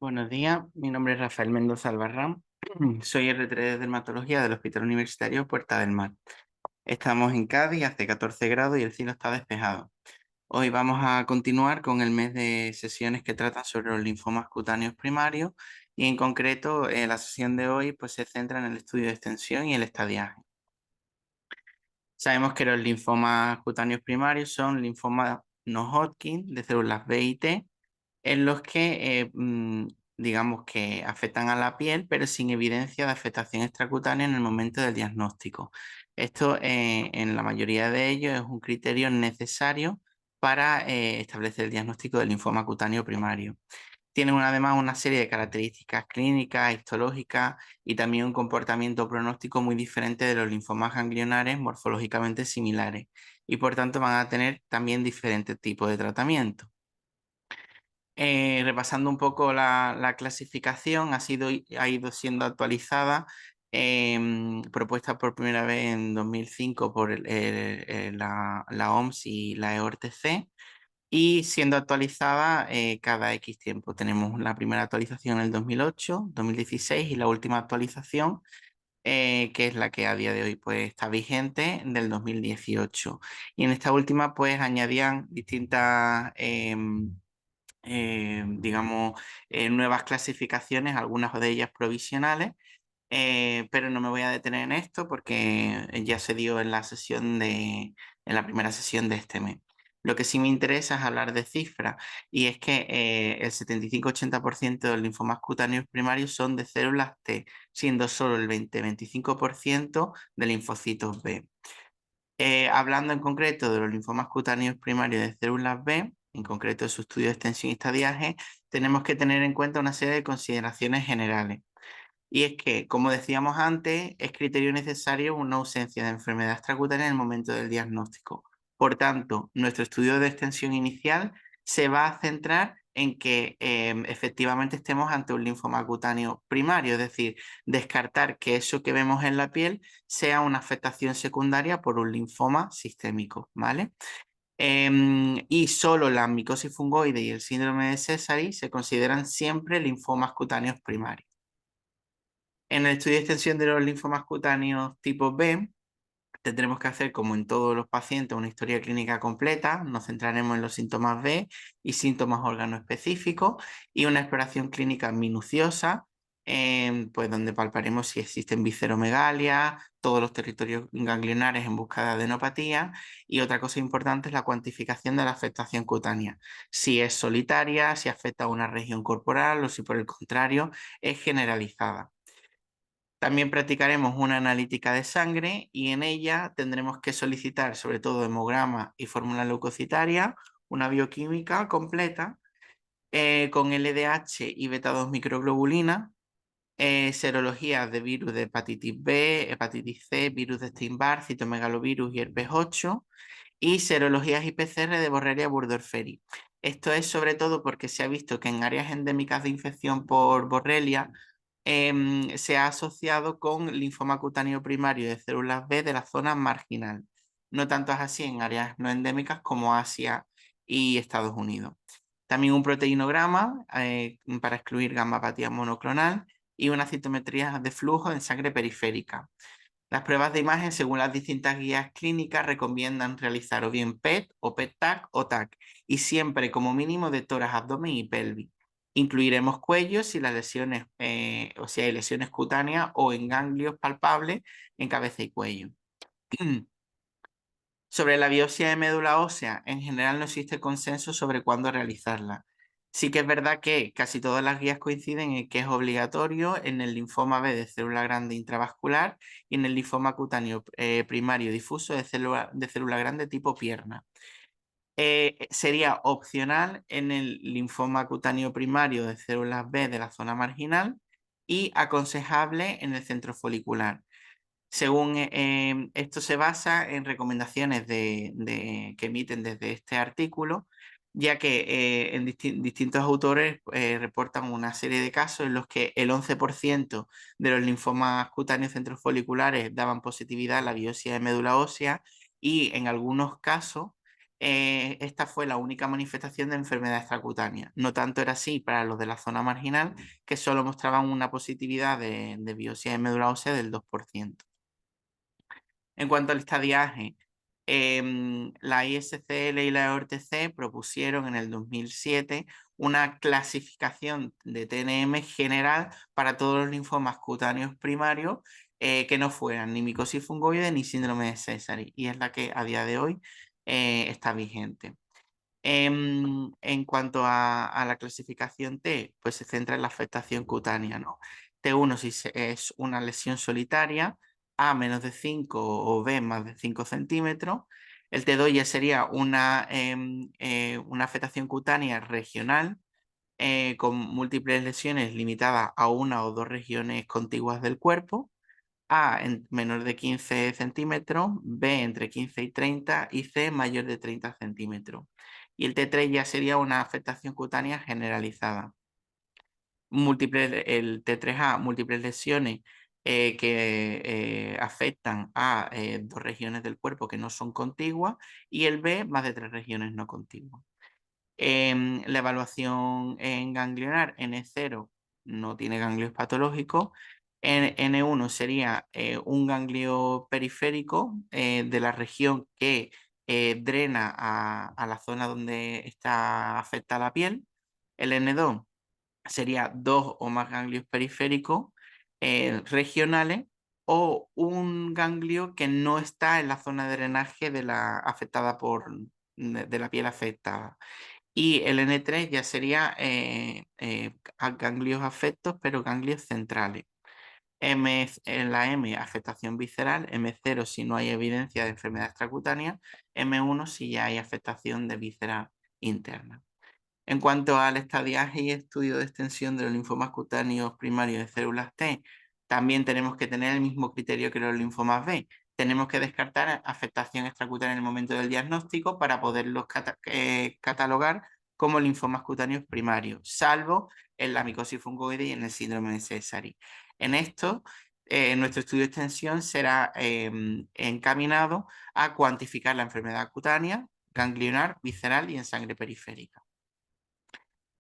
Buenos días, mi nombre es Rafael Mendoza Albarrán, soy R3 de Dermatología del Hospital Universitario Puerta del Mar. Estamos en Cádiz, hace 14 grados y el cielo está despejado. Hoy vamos a continuar con el mes de sesiones que tratan sobre los linfomas cutáneos primarios y en concreto la sesión de hoy pues, se centra en el estudio de extensión y el estadiaje. Sabemos que los linfomas cutáneos primarios son linfomas no Hodgkin de células B y T en los que, digamos que afectan a la piel, pero sin evidencia de afectación extracutánea en el momento del diagnóstico. Esto, en la mayoría de ellos, es un criterio necesario para establecer el diagnóstico del linfoma cutáneo primario. Tienen además una serie de características clínicas, histológicas y también un comportamiento pronóstico muy diferente de los linfomas ganglionares morfológicamente similares y por tanto van a tener también diferentes tipos de tratamiento. Repasando un poco la clasificación, ha ido siendo actualizada, propuesta por primera vez en 2005 por la OMS y la EORTC, y siendo actualizada cada X tiempo. Tenemos la primera actualización en el 2008, 2016 y la última actualización, que es la que a día de hoy pues, está vigente, del 2018. Y en esta última pues añadían distintas digamos, nuevas clasificaciones, algunas de ellas provisionales, pero no me voy a detener en esto porque ya se dio en en la primera sesión de este mes. Lo que sí me interesa es hablar de cifras, y es que el 75-80% de los linfomas cutáneos primarios son de células T, siendo solo el 20-25% de linfocitos B. Hablando en concreto de los linfomas cutáneos primarios de células B, en concreto de su estudio de extensión y estadiaje, tenemos que tener en cuenta una serie de consideraciones generales. Y es que, como decíamos antes, es criterio necesario una ausencia de enfermedad extracutánea en el momento del diagnóstico. Por tanto, nuestro estudio de extensión inicial se va a centrar en que efectivamente estemos ante un linfoma cutáneo primario, es decir, descartar que eso que vemos en la piel sea una afectación secundaria por un linfoma sistémico, ¿vale? Y solo la micosis fungoide y el síndrome de Sézary se consideran siempre linfomas cutáneos primarios. En el estudio de extensión de los linfomas cutáneos tipo B, tendremos que hacer, como en todos los pacientes, una historia clínica completa. Nos centraremos en los síntomas B y síntomas órgano-específicos y una exploración clínica minuciosa, pues donde palparemos si existen visceromegalia, todos los territorios ganglionares en busca de adenopatía, y otra cosa importante es la cuantificación de la afectación cutánea. Si es solitaria, si afecta a una región corporal o si por el contrario es generalizada. También practicaremos una analítica de sangre y en ella tendremos que solicitar sobre todo hemograma y fórmula leucocitaria, una bioquímica completa con LDH y beta-2 microglobulina, serologías de virus de hepatitis B, hepatitis C, virus de Epstein-Barr, citomegalovirus y herpes 8 y serologías y PCR de Borrelia burgdorferi. Esto es sobre todo porque se ha visto que en áreas endémicas de infección por Borrelia se ha asociado con linfoma cutáneo primario de células B de la zona marginal. No tanto es así en áreas no endémicas como Asia y Estados Unidos. También un proteinograma para excluir gamma-apatía monoclonal y una citometría de flujo en sangre periférica. Las pruebas de imagen, según las distintas guías clínicas, recomiendan realizar o bien PET o PET-TAC o TAC, y siempre como mínimo de tórax, abdomen y pelvis. Incluiremos cuello si las lesiones, o si hay lesiones cutáneas o en ganglios palpables en cabeza y cuello. Sobre la biopsia de médula ósea, en general no existe consenso sobre cuándo realizarla. Sí que es verdad que casi todas las guías coinciden en que es obligatorio en el linfoma B de célula grande intravascular y en el linfoma cutáneo primario difuso de célula grande tipo pierna. Sería opcional en el linfoma cutáneo primario de células B de la zona marginal y aconsejable en el centro folicular. Según esto se basa en recomendaciones que emiten desde este artículo, ya que distintos autores reportan una serie de casos en los que el 11% de los linfomas cutáneos centrofoliculares daban positividad a la biopsia de médula ósea y en algunos casos esta fue la única manifestación de enfermedad extracutánea. No tanto era así para los de la zona marginal, que solo mostraban una positividad de biopsia de médula ósea del 2%. En cuanto al estadiaje, la ISCL y la ORTC propusieron en el 2007 una clasificación de TNM general para todos los linfomas cutáneos primarios que no fueran ni micosis fungoide ni síndrome de Sézary, y es la que a día de hoy está vigente. En cuanto a la clasificación T, pues se centra en la afectación cutánea, ¿no? T1 si es una lesión solitaria, A menos de 5 o B más de 5 centímetros. El T2 ya sería una afectación cutánea regional con múltiples lesiones limitadas a una o dos regiones contiguas del cuerpo. A en menor de 15 centímetros, B entre 15 y 30 y C mayor de 30 centímetros. Y el T3 ya sería una afectación cutánea generalizada. El T3A, múltiples lesiones que afectan a dos regiones del cuerpo que no son contiguas, y el B más de tres regiones no contiguas. La evaluación en ganglionar, N0 no tiene ganglios patológicos. N1 sería un ganglio periférico de la región que drena a la zona donde está afectada la piel. El N2 sería dos o más ganglios periféricos regionales, o un ganglio que no está en la zona de drenaje de la afectada de la piel afectada. Y el N3 ya sería ganglios afectos, pero ganglios centrales. En la M, afectación visceral. M0 si no hay evidencia de enfermedad extracutánea. M1 si ya hay afectación de víscera interna. En cuanto al estadiaje y estudio de extensión de los linfomas cutáneos primarios de células T, también tenemos que tener el mismo criterio que los linfomas B. Tenemos que descartar afectación extracutánea en el momento del diagnóstico para poderlos catalogar como linfomas cutáneos primarios, salvo en la micosis fungoide y en el síndrome de Sézary. En esto, nuestro estudio de extensión será encaminado a cuantificar la enfermedad cutánea, ganglionar, visceral y en sangre periférica.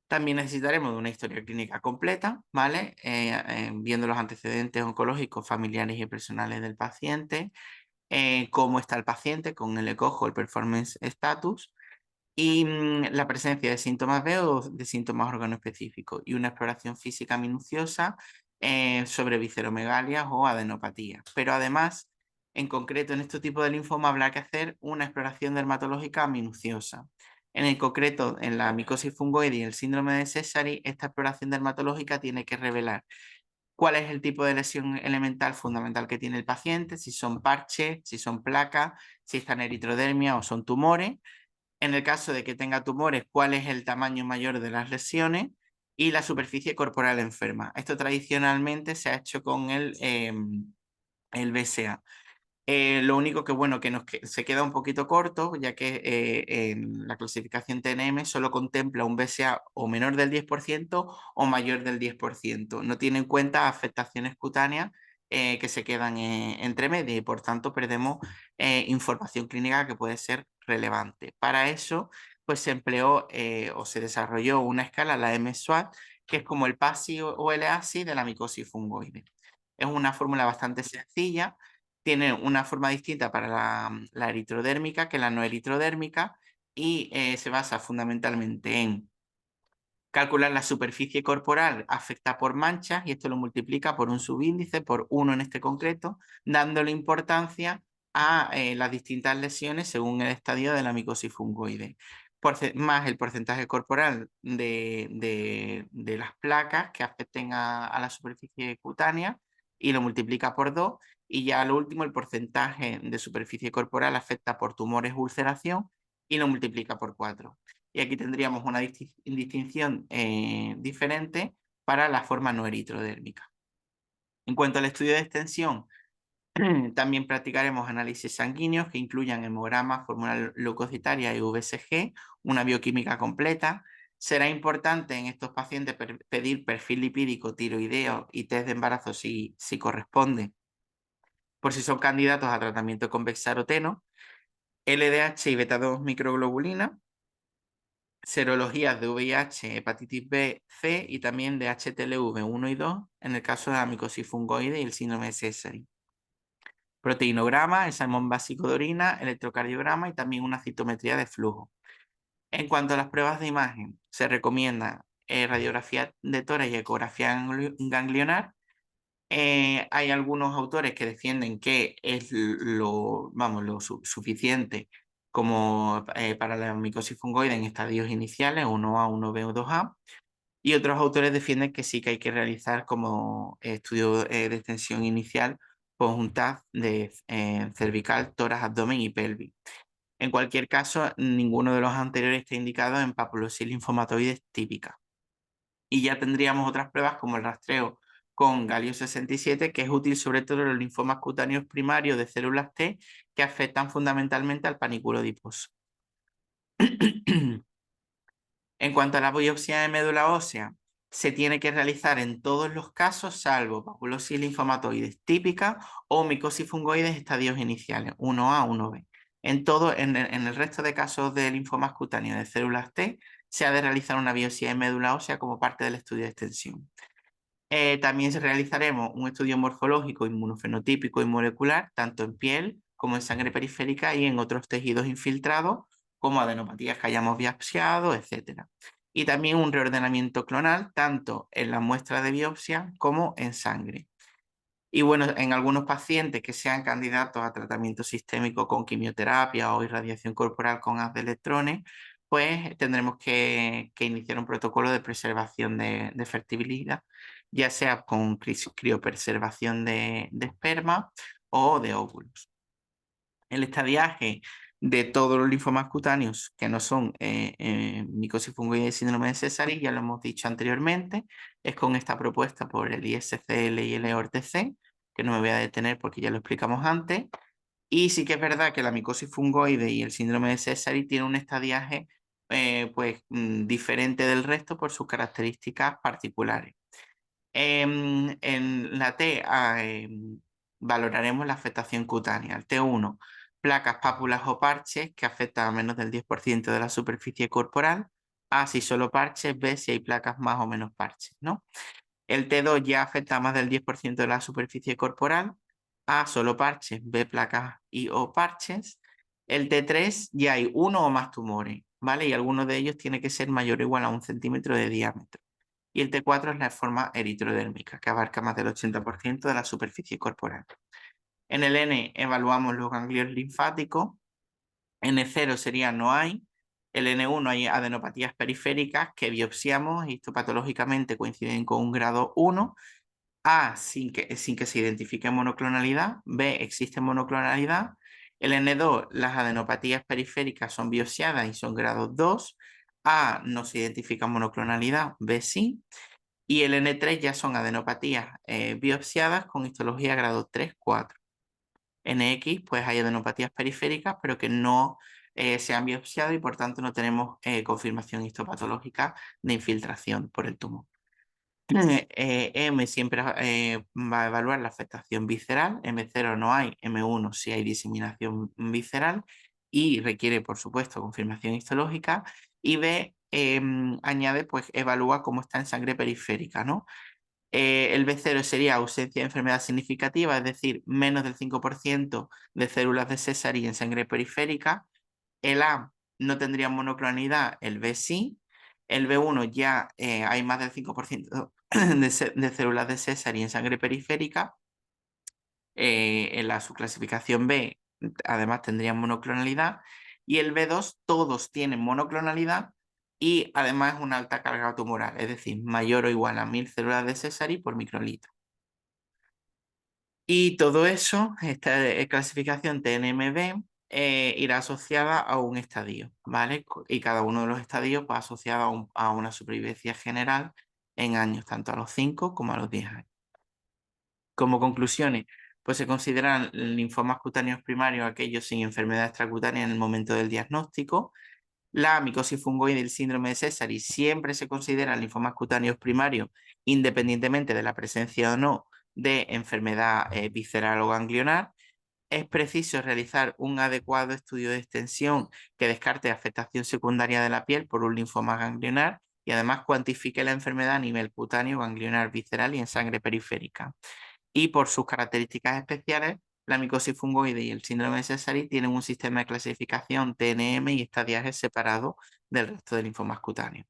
También necesitaremos de una historia clínica completa, ¿vale? Viendo los antecedentes oncológicos, familiares y personales del paciente, cómo está el paciente con el ECOG, el Performance Status, y la presencia de síntomas B o de síntomas organoespecíficos, y una exploración física minuciosa sobre visceromegalias o adenopatías. Pero además, en concreto en este tipo de linfoma habrá que hacer una exploración dermatológica minuciosa. En el concreto, en la micosis fungoide y el síndrome de Sézary, esta exploración dermatológica tiene que revelar cuál es el tipo de lesión elemental fundamental que tiene el paciente, si son parches, si son placas, si están eritrodermia o son tumores. En el caso de que tenga tumores, cuál es el tamaño mayor de las lesiones y la superficie corporal enferma. Esto tradicionalmente se ha hecho con el BSA. Lo único que, bueno, se queda un poquito corto, ya que en la clasificación TNM solo contempla un BSA o menor del 10% o mayor del 10%. No tiene en cuenta afectaciones cutáneas que se quedan entre medio, y por tanto perdemos información clínica que puede ser relevante. Para eso, pues se empleó o se desarrolló una escala, la M-SWAT, que es como el PASI o el EASI de la micosis fungoide. Es una fórmula bastante sencilla. Tiene una forma distinta para la eritrodérmica que la no eritrodérmica, y se basa fundamentalmente en calcular la superficie corporal afectada por manchas, y esto lo multiplica por un subíndice, por 1 en este concreto, dándole importancia a las distintas lesiones según el estadio de la micosis fungoide. Más el porcentaje corporal de las placas que afecten a la superficie cutánea, y lo multiplica por 2. Y ya lo último, el porcentaje de superficie corporal afecta por tumores, ulceración, y lo multiplica por 4. Y aquí tendríamos una distinción diferente para la forma no eritrodérmica. En cuanto al estudio de extensión, también practicaremos análisis sanguíneos que incluyan hemograma, fórmula leucocitaria y VSG, una bioquímica completa. Será importante en estos pacientes pedir perfil lipídico, tiroideo y test de embarazo si corresponde, por si son candidatos a tratamiento con bexaroteno. LDH y beta-2 microglobulina, serologías de VIH, hepatitis B, C y también de HTLV 1 y 2 en el caso de la micosis fungoide y el síndrome de Sézary. Proteinograma, el salmón básico de orina, electrocardiograma y también una citometría de flujo. En cuanto a las pruebas de imagen, se recomienda radiografía de tórax y ecografía ganglionar. Hay algunos autores que defienden que es lo suficiente como para la micosis fungoide en estadios iniciales, 1A, 1B o 2A. Y otros autores defienden que sí que hay que realizar como estudio de extensión inicial, pues un TAC de cervical, tórax, abdomen y pelvis. En cualquier caso, ninguno de los anteriores está indicado en papulosis linfomatoides típica. Y ya tendríamos otras pruebas como el rastreo con galio 67, que es útil sobre todo en los linfomas cutáneos primarios de células T que afectan fundamentalmente al panículo adiposo. En cuanto a la biopsia de médula ósea, se tiene que realizar en todos los casos, salvo papulosis linfomatoides típica o micosis fungoides estadios iniciales, 1A, 1B. En el resto de casos de linfomas cutáneos de células T, se ha de realizar una biopsia de médula ósea como parte del estudio de extensión. También realizaremos un estudio morfológico, inmunofenotípico y molecular, tanto en piel como en sangre periférica y en otros tejidos infiltrados, como adenopatías que hayamos biopsiado, etc. Y también un reordenamiento clonal, tanto en la muestra de biopsia como en sangre. Y bueno, en algunos pacientes que sean candidatos a tratamiento sistémico con quimioterapia o irradiación corporal con haz de electrones, pues tendremos que iniciar un protocolo de preservación de fertilidad, ya sea con criopreservación de esperma o de óvulos. El estadiaje de todos los linfomas cutáneos que no son micosis fungoide y síndrome de Sézary, ya lo hemos dicho anteriormente, es con esta propuesta por el ISCL y el EORTC, que no me voy a detener porque ya lo explicamos antes. Y sí que es verdad que la micosis fungoide y el síndrome de Sézary tienen un estadiaje diferente del resto por sus características particulares. En la T valoraremos la afectación cutánea. El T1, placas, pápulas o parches que afectan a menos del 10% de la superficie corporal. A, si solo parches. B, si hay placas más o menos parches, ¿no? El T2 ya afecta a más del 10% de la superficie corporal. A, solo parches. B, placas y o parches. El T3 ya hay uno o más tumores, ¿vale? Y alguno de ellos tiene que ser mayor o igual a 1 centímetro de diámetro. Y el T4 es la forma eritrodérmica, que abarca más del 80% de la superficie corporal. En el N evaluamos los ganglios linfáticos. N0 sería no hay. El N1 hay adenopatías periféricas que biopsiamos, histopatológicamente coinciden con un grado 1. A, sin que se identifique monoclonalidad. B, existe monoclonalidad. El N2, las adenopatías periféricas son biopsiadas y son grado 2. A, no se identifica monoclonalidad. B, sí. Y el N3 ya son adenopatías biopsiadas con histología grado 3, 4. NX, pues hay adenopatías periféricas, pero que no se han biopsiado y por tanto no tenemos confirmación histopatológica de infiltración por el tumor. M siempre va a evaluar la afectación visceral, M0 no hay, M1 sí hay diseminación visceral y requiere, por supuesto, confirmación histológica. Y B añade, pues evalúa cómo está en sangre periférica, ¿no? El B0 sería ausencia de enfermedad significativa, es decir, menos del 5% de células de Sézary en sangre periférica. El A no tendría monoclonalidad, el B sí. El B1 ya hay más del 5% de células de Sézary en sangre periférica. En la subclasificación B, además tendrían monoclonalidad. Y el B2, todos tienen monoclonalidad y además una alta carga tumoral, es decir, mayor o igual a 1000 células de Sézary por microlitro. Y todo eso, esta clasificación TNMB, irá asociada a un estadio, ¿vale? Y cada uno de los estadios va asociado a una supervivencia general en años, tanto a los 5 como a los 10 años. Como conclusiones, pues se consideran linfomas cutáneos primarios aquellos sin enfermedad extracutánea en el momento del diagnóstico. La micosis fungoide y el síndrome de Sézary siempre se consideran linfomas cutáneos primarios, independientemente de la presencia o no de enfermedad visceral o ganglionar. es preciso realizar un adecuado estudio de extensión que descarte afectación secundaria de la piel por un linfoma ganglionar y además cuantifique la enfermedad a nivel cutáneo, ganglionar, visceral y en sangre periférica. Y por sus características especiales, la micosis fungoide y el síndrome de Sézary tienen un sistema de clasificación TNM y estadiaje separado del resto de linfomas cutáneos.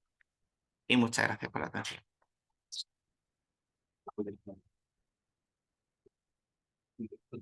Y muchas gracias por la atención.